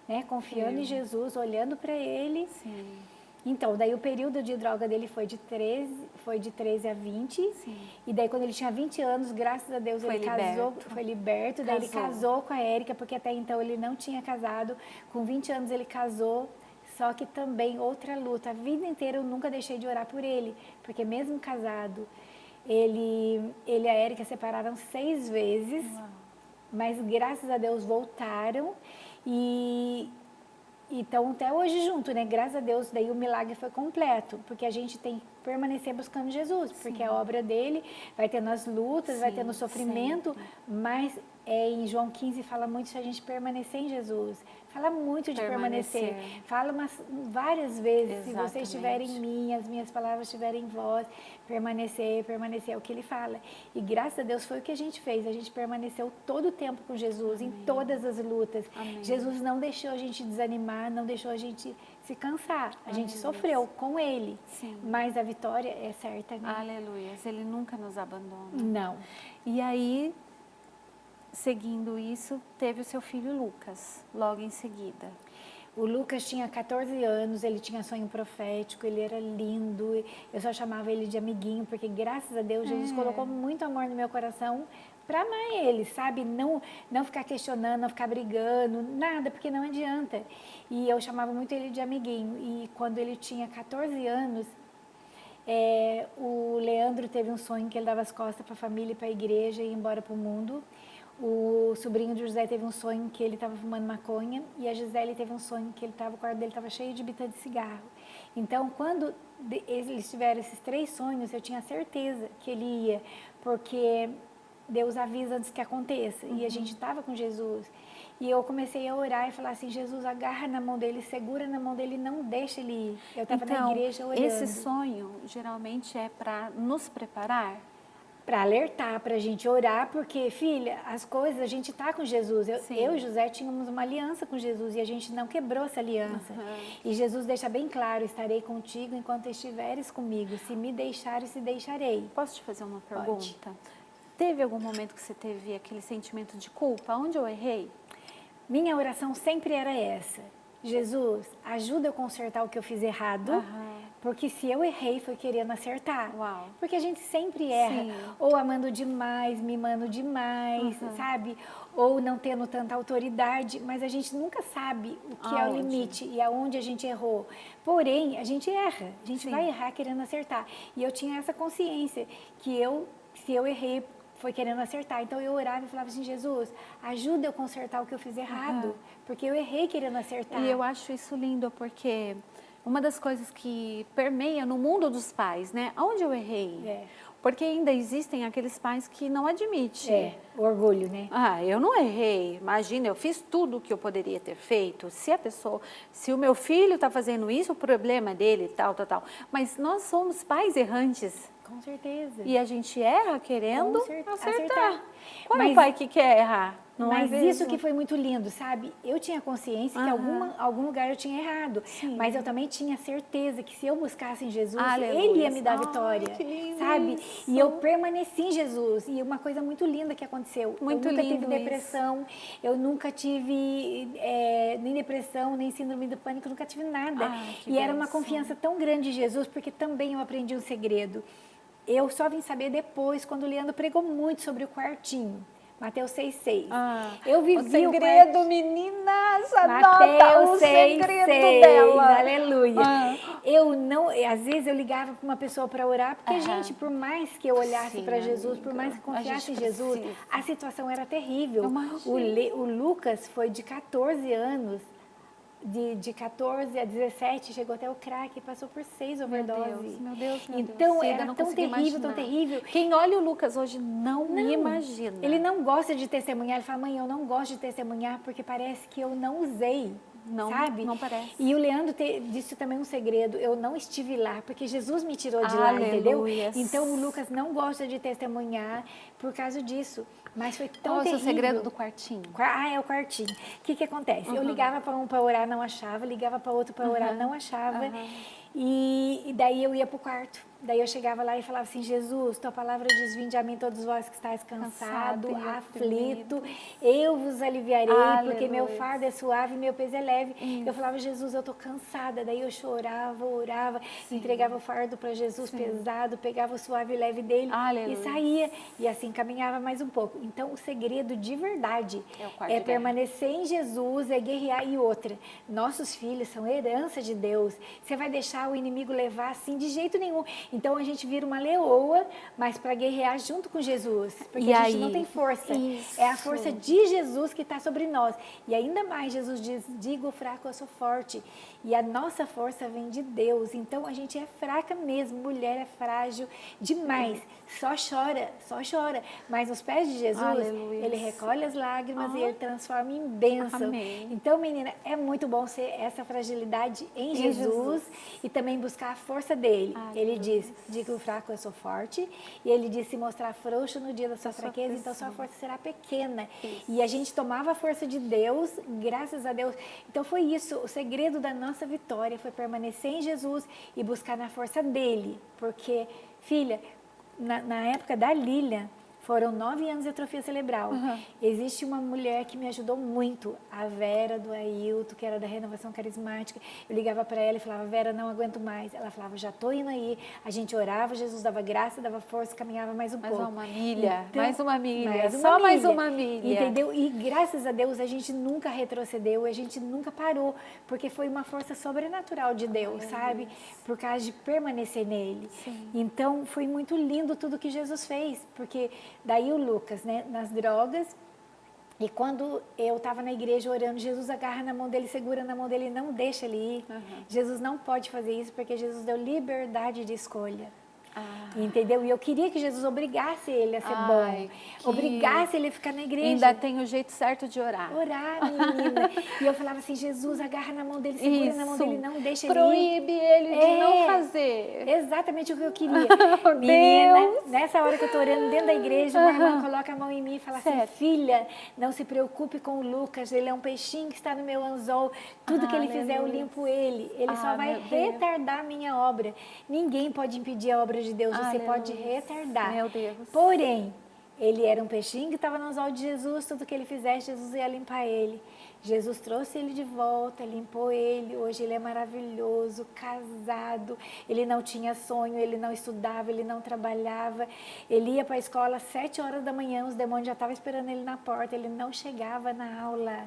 né, confiando em Jesus, olhando para Ele. Sim. Então, daí o período de droga dele foi de 13 a 20. Sim. E daí quando ele tinha 20 anos, graças a Deus, ele casou, foi liberto. Daí ele casou com a Érica, porque até então ele não tinha casado. Com 20 anos ele casou, só que também outra luta. A vida inteira eu nunca deixei de orar por ele, porque mesmo casado, ele e a Érica separaram 6 vezes. Uau. Mas graças a Deus voltaram e estão até hoje junto, né? Graças a Deus, daí o milagre foi completo, porque a gente tem que permanecer buscando Jesus, porque a obra dele vai ter nas lutas, vai ter no sofrimento, mas em João 15 fala muito se a gente permanecer em Jesus. Fala muito de permanecer. Fala várias vezes, exatamente. Se vocês estiverem em mim, as minhas palavras estiverem em vós, permanecer, é o que ele fala. E graças a Deus foi o que a gente fez. A gente permaneceu todo o tempo com Jesus, amém. Em todas as lutas. Amém. Jesus não deixou a gente desanimar, não deixou a gente se cansar. A gente sofreu com ele, sim. Mas a vitória é certa, né? Aleluia. Ele nunca nos abandona. Não. E aí, seguindo isso, teve o seu filho Lucas, logo em seguida. O Lucas tinha 14 anos, ele tinha sonho profético, ele era lindo, eu só chamava ele de amiguinho, porque graças a Deus Jesus colocou muito amor no meu coração para amar ele, sabe? Não ficar questionando, não ficar brigando, nada, porque não adianta. E eu chamava muito ele de amiguinho, e quando ele tinha 14 anos, o Leandro teve um sonho que ele dava as costas para a família, para a igreja e ia embora para o mundo. O sobrinho de José teve um sonho que ele estava fumando maconha e a Gisele teve um sonho que o quarto dele estava cheio de bita de cigarro. Então, quando eles tiveram esses 3 sonhos, eu tinha certeza que ele ia, porque Deus avisa antes que aconteça. E a gente estava com Jesus. E eu comecei a orar e falar assim, Jesus, agarra na mão dele, segura na mão dele, não deixa ele ir. Eu estava na igreja orando. Esse sonho geralmente é para nos preparar? Para alertar, para a gente orar, porque, filha, as coisas, a gente está com Jesus. Eu e José tínhamos uma aliança com Jesus e a gente não quebrou essa aliança. E Jesus deixa bem claro, estarei contigo enquanto estiveres comigo. Se me deixares, se deixarei. Posso te fazer uma pergunta? Pode. Teve algum momento que você teve aquele sentimento de culpa? Onde eu errei? Minha oração sempre era essa. Jesus, ajuda eu a consertar o que eu fiz errado. Porque se eu errei, foi querendo acertar. Uau. Porque a gente sempre erra. Sim. Ou amando demais, mimando demais, sabe? Ou não tendo tanta autoridade. Mas a gente nunca sabe o que é o limite e aonde a gente errou. Porém, a gente erra. A gente vai errar querendo acertar. E eu tinha essa consciência que se eu errei, foi querendo acertar. Então eu orava e falava assim, Jesus, ajuda eu a consertar o que eu fiz errado. Porque eu errei querendo acertar. E eu acho isso lindo porque uma das coisas que permeia no mundo dos pais, né? Onde eu errei? Porque ainda existem aqueles pais que não admitem. O orgulho, né? Eu não errei. Imagina, eu fiz tudo o que eu poderia ter feito. Se o meu filho está fazendo isso, o problema é dele, tal. Mas nós somos pais errantes. Com certeza. E a gente erra querendo acertar. Qual é o pai que quer errar? Mas isso que foi muito lindo, sabe? Eu tinha consciência que em algum lugar eu tinha errado. Sim. Mas eu também tinha certeza que se eu buscasse em Jesus, Ele ia me dar vitória, sabe? Isso. E eu permaneci em Jesus. E uma coisa muito linda que aconteceu. Eu nunca tive depressão, eu nunca tive nem depressão, nem síndrome do pânico, nunca tive nada. E era uma confiança tão grande em Jesus, porque também eu aprendi um segredo. Eu só vim saber depois, quando o Leandro pregou muito sobre o quartinho. Mateus 6,6. Eu vivi o segredo, meninas, Mateus 6,6. Dela. Aleluia. Eu não, às vezes eu ligava para uma pessoa para orar, porque, gente, por mais que eu olhasse para Jesus, por mais que confiasse em Jesus, a situação era terrível. O Lucas foi de 14 anos de 14 a 17, chegou até o crack, passou por 6 overdoses. Meu Deus, meu Então, Deus. era não tão consigo terrível, tão imaginar. terrível. Quem olha o Lucas hoje não me imagina. Ele não gosta de testemunhar, ele fala, mãe, eu não gosto de testemunhar porque parece que eu não usei, sabe? Não parece. E o Leandro disse também um segredo, eu não estive lá, porque Jesus me tirou de lá, entendeu? Então o Lucas não gosta de testemunhar por causa disso, mas foi tão Qual é o terrível. seu segredo do quartinho? É o quartinho. O que acontece? Eu ligava para um para orar, não achava, ligava para outro para orar, não achava, e daí eu ia para o quarto. Daí eu chegava lá e falava assim, Jesus, tua palavra diz, vinde a mim todos vós que estáis cansado, aflito, eu vos aliviarei, porque meu fardo é suave e meu peso é leve. Eu falava, Jesus, eu tô cansada. Daí eu chorava, orava, entregava o fardo para Jesus pesado, pegava o suave e leve dele e saía. E assim caminhava mais um pouco. Então o segredo de verdade é permanecer em Jesus, é guerrear. E outra, nossos filhos são herança de Deus. Você vai deixar o inimigo levar assim de jeito nenhum. Então a gente vira uma leoa, mas para guerrear junto com Jesus, porque a gente não tem força. É a força de Jesus que está sobre nós. E ainda mais Jesus diz, diga o fraco, eu sou forte. E a nossa força vem de Deus. Então a gente é fraca mesmo, mulher é frágil demais. Só chora. Mas nos pés de Jesus, ele recolhe as lágrimas e ele transforma em bênção. Amém. Então, menina, é muito bom ser essa fragilidade em Jesus e também buscar a força dele. Ele diz, diga o fraco, eu sou forte. E ele diz, se mostrar frouxo no dia da sua fraqueza, então sua força será pequena. E a gente tomava a força de Deus, graças a Deus. Então foi isso, o segredo da nossa vitória foi permanecer em Jesus e buscar na força dele. Porque, filha, na época da Lília, foram 9 anos de atrofia cerebral. Existe uma mulher que me ajudou muito, a Vera do Ailton, que era da Renovação Carismática. Eu ligava para ela e falava, Vera, não aguento mais. Ela falava, já estou indo aí. A gente orava, Jesus dava graça, dava força, caminhava mais um pouco. Mais uma milha, então, mais uma milha. Entendeu? E graças a Deus a gente nunca retrocedeu, a gente nunca parou, porque foi uma força sobrenatural de Deus, sabe? Por causa de permanecer nele. Então foi muito lindo tudo que Jesus fez, porque daí o Lucas, né, nas drogas, e quando eu estava na igreja orando, Jesus agarra na mão dele, segura na mão dele e não deixa ele ir. Jesus não pode fazer isso porque Jesus deu liberdade de escolha. Entendeu? E eu queria que Jesus obrigasse ele a ser bom, obrigasse ele a ficar na igreja. Ainda tem o jeito certo de orar. Orar, menina. E eu falava assim, Jesus, agarra na mão dele, segura na mão dele, não deixa ele ir. Proíbe ele de não fazer. Exatamente o que eu queria. Menina, nessa hora que eu tô orando dentro da igreja, uma irmã coloca a mão em mim e fala assim, filha, não se preocupe com o Lucas, ele é um peixinho que está no meu anzol, tudo que ele fizer eu limpo ele, ele só vai retardar a minha obra. Ninguém pode impedir a obra de Deus, você pode retardar. Meu Deus. Porém, ele era um peixinho que estava no anzol de Jesus, tudo que ele fizesse, Jesus ia limpar ele. Jesus trouxe ele de volta, limpou ele, hoje ele é maravilhoso, casado, ele não tinha sonho, ele não estudava, ele não trabalhava, ele ia para a escola às 7 horas da manhã, os demônios já estavam esperando ele na porta, ele não chegava na aula.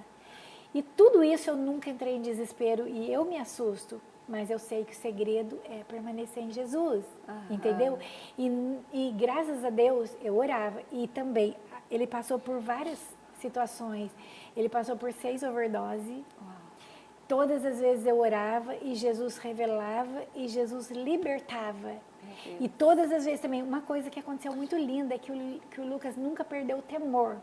E tudo isso eu nunca entrei em desespero e eu me assusto. Mas eu sei que o segredo é permanecer em Jesus, entendeu? E graças a Deus eu orava. E também, ele passou por várias situações. Ele passou por 6 overdoses. Todas as vezes eu orava e Jesus revelava e Jesus libertava. E todas as vezes também, uma coisa que aconteceu muito linda é que o Lucas nunca perdeu o temor.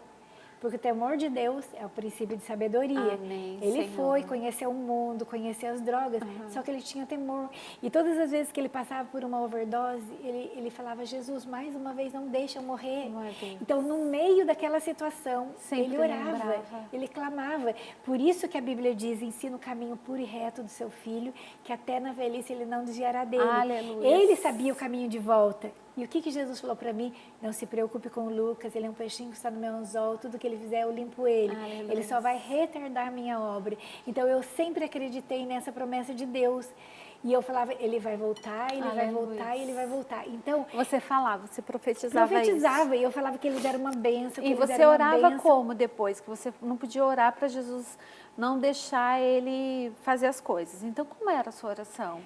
Porque o temor de Deus é o princípio de sabedoria. Amém, ele Senhor. foi, conheceu o mundo, conheceu as drogas, só que ele tinha temor. E todas as vezes que ele passava por uma overdose, ele falava, Jesus, mais uma vez não deixa eu morrer. Então, no meio daquela situação, ele orava, ele clamava. Por isso que a Bíblia diz, ensina o caminho puro e reto do seu filho, que até na velhice ele não desviará dele. Aleluia. Ele sabia o caminho de volta. E o que Jesus falou para mim? Não se preocupe com o Lucas, ele é um peixinho que está no meu anzol, tudo que ele fizer eu limpo ele. Aleluia. Ele só vai retardar a minha obra. Então eu sempre acreditei nessa promessa de Deus. E eu falava, ele vai voltar, ele vai voltar, ele vai voltar. Então, você falava, você profetizava isso. E eu falava que eles eram uma bênção. E você orava como depois? Que você não podia orar para Jesus não deixar ele fazer as coisas. Então, como era a sua oração?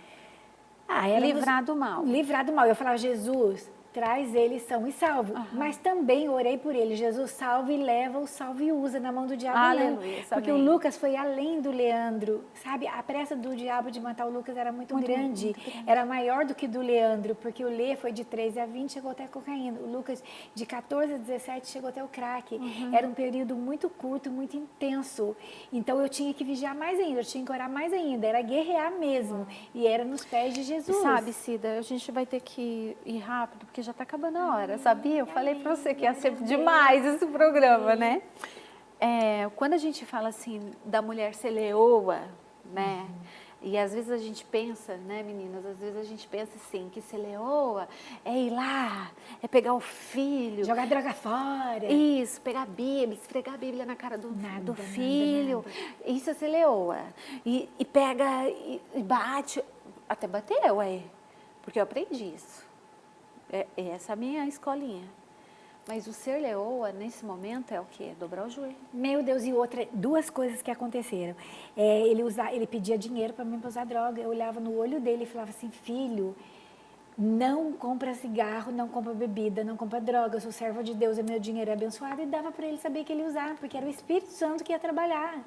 Era livrar do mal. Livrar do mal. Eu falava, Jesus, traz ele são e salvo. Mas também orei por ele. Jesus salva e leva, o salva e usa na mão do diabo. Aleluia, Não. Porque amém. o Lucas foi além do Leandro, sabe? A pressa do diabo de matar o Lucas era muito grande. muito grande. Era maior do que do Leandro, porque o Lê foi de 13 a 20, chegou até a cocaína. O Lucas, de 14 a 17, chegou até o crack. Era um período muito curto, muito intenso. Então, eu tinha que vigiar mais ainda, eu tinha que orar mais ainda. Era guerrear mesmo. E era nos pés de Jesus. Sabe, Cida, a gente vai ter que ir rápido, porque já está acabando a hora, sabia? Eu falei para você que ia ser demais esse programa, né? Quando a gente fala assim da mulher ser leoa, né? E às vezes a gente pensa, né, meninas? Às vezes a gente pensa assim, que ser leoa é ir lá, é pegar o filho. Jogar droga fora. Isso, pegar a Bíblia, esfregar a Bíblia na cara do filho. Nada. Isso é ser leoa. E pega e bate, até bateu, porque eu aprendi isso. Essa é a minha escolinha. Mas o ser leoa, nesse momento, é o quê? Dobrar o joelho. Meu Deus, e duas coisas que aconteceram. Ele pedia dinheiro para mim para usar droga. Eu olhava no olho dele e falava assim, filho, não compra cigarro, não compra bebida, não compra droga. Eu sou serva de Deus, meu dinheiro é abençoado. E dava para ele saber que ele ia usar, porque era o Espírito Santo que ia trabalhar.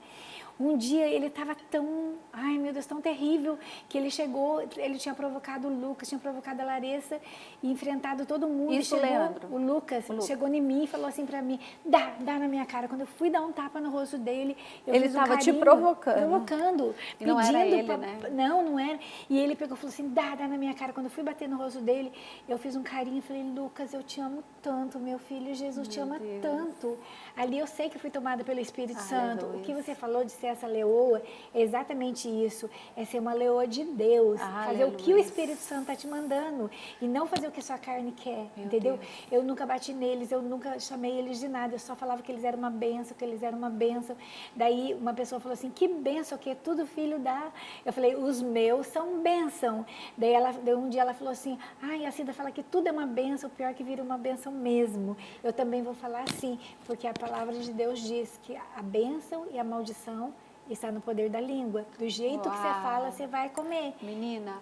Um dia ele estava tão, ai meu Deus, tão terrível, que ele chegou, ele tinha provocado o Lucas, tinha provocado a Larissa e enfrentado todo mundo. Isso, chegou, Leandro. O Lucas chegou em mim e falou assim pra mim, dá na minha cara. Quando eu fui dar um tapa no rosto dele, ele estava te provocando. E não era ele, né? Não era. E ele pegou e falou assim, dá na minha cara. Quando eu fui bater no rosto dele, eu fiz um carinho e falei, Lucas, eu te amo tanto, meu filho, Jesus te ama tanto. Ali eu sei que fui tomada pelo Espírito Santo. O que você falou de ser essa leoa é exatamente isso, é ser uma leoa de Deus, fazer o que o Espírito Santo está te mandando e não fazer o que a sua carne quer, entendeu? Eu nunca bati neles, eu nunca chamei eles de nada, eu só falava que eles eram uma bênção, que eles eram uma bênção. Daí uma pessoa falou assim, que bênção que tudo filho dá. Eu falei, os meus são bênção. Daí um dia ela falou assim, ai, a Cida fala que tudo é uma bênção, o pior que vira uma bênção mesmo. Eu também vou falar assim, porque a palavra de Deus diz que a bênção e a maldição está no poder da língua. Do jeito que você fala, você vai comer. Menina,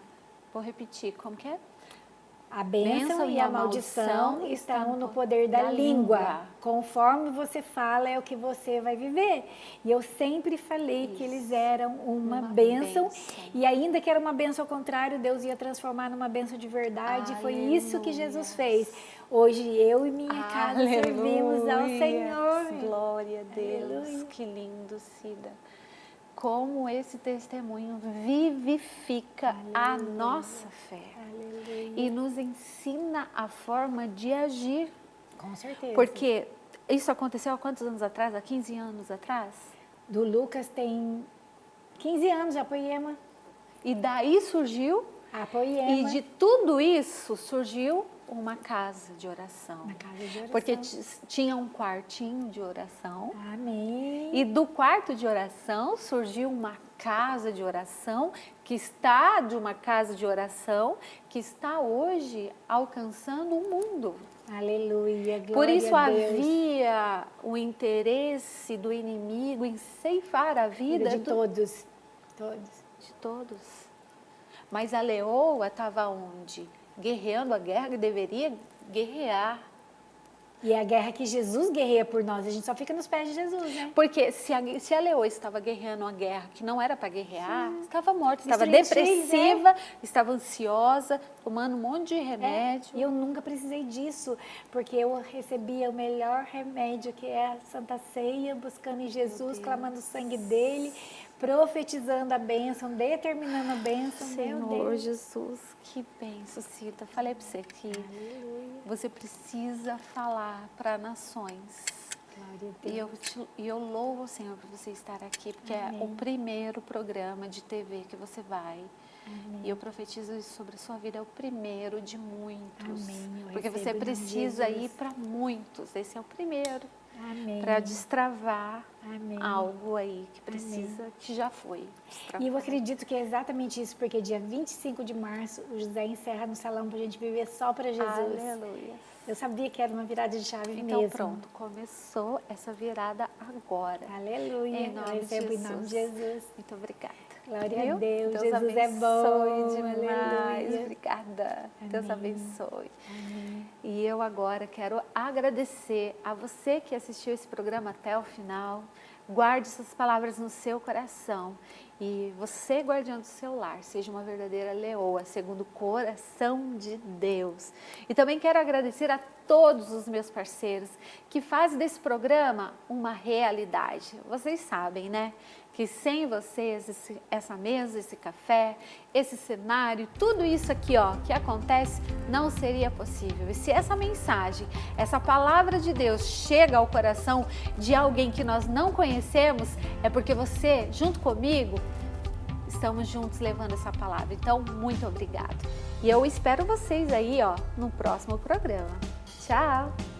vou repetir, como que é? A bênção e a maldição estão no poder da língua. Conforme você fala, é o que você vai viver. E eu sempre falei que eles eram uma bênção. E ainda que era uma bênção ao contrário, Deus ia transformar numa bênção de verdade. Aleluia. Foi isso que Jesus fez. Hoje eu e minha casa servimos ao Senhor. Glória a Deus. Aleluia. Que lindo, Cida. Como esse testemunho vivifica a nossa fé. Aleluia. E nos ensina a forma de agir. Com certeza. Porque isso aconteceu há quantos anos atrás? Há 15 anos atrás? Do Lucas tem 15 anos, a Poema. E daí surgiu... A Poema. E de tudo isso surgiu uma casa de oração. Uma casa de oração. Porque tinha um quartinho de oração. Amém. E do quarto de oração surgiu uma casa de oração, que está de uma casa de oração, que está hoje alcançando o mundo. Aleluia, glória Por isso a Deus. havia o interesse do inimigo em ceifar a vida de todos. De todos. Mas a leoa estava onde? Guerreando a guerra que deveria guerrear. E é a guerra que Jesus guerreia por nós, a gente só fica nos pés de Jesus, né? Porque se a leoa estava guerreando uma guerra que não era para guerrear, estava morta, estava depressiva, estava ansiosa, tomando um monte de remédio. E eu nunca precisei disso, porque eu recebia o melhor remédio, que é a Santa Ceia, buscando em Jesus, clamando o sangue dele, profetizando a bênção, determinando a bênção. Senhor Jesus, que bênção, Cida. Falei para você que você precisa falar para nações. E eu louvo o Senhor por você estar aqui, porque é o primeiro programa de TV que você vai. Amém. E eu profetizo isso sobre a sua vida, é o primeiro de muitos. Amém. Porque você precisa ir para muitos, esse é o primeiro. Para destravar algo aí que precisa, que já foi destravado. E eu acredito que é exatamente isso, porque dia 25 de março o José encerra no salão para a gente viver só para Jesus. Aleluia. Eu sabia que era uma virada de chave mesmo. Então pronto, começou essa virada agora. Aleluia. Em nome de Jesus. Em nome de Jesus. Muito obrigada. Glória Viu? a Deus, Deus Jesus é bom. abençoe demais. Aleluia. Obrigada. Deus Amém. abençoe. Amém. E eu agora quero agradecer a você que assistiu esse programa até o final. Guarde essas palavras no seu coração. E você, guardião do seu lar, seja uma verdadeira leoa, segundo o coração de Deus. E também quero agradecer a todos os meus parceiros que fazem desse programa uma realidade. Vocês sabem, né? Que sem vocês, essa mesa, esse café, esse cenário, tudo isso aqui, ó, que acontece, não seria possível. E se essa mensagem, essa palavra de Deus chega ao coração de alguém que nós não conhecemos, é porque você, junto comigo, estamos juntos levando essa palavra. Então, muito obrigado. E eu espero vocês aí, ó, no próximo programa. Tchau!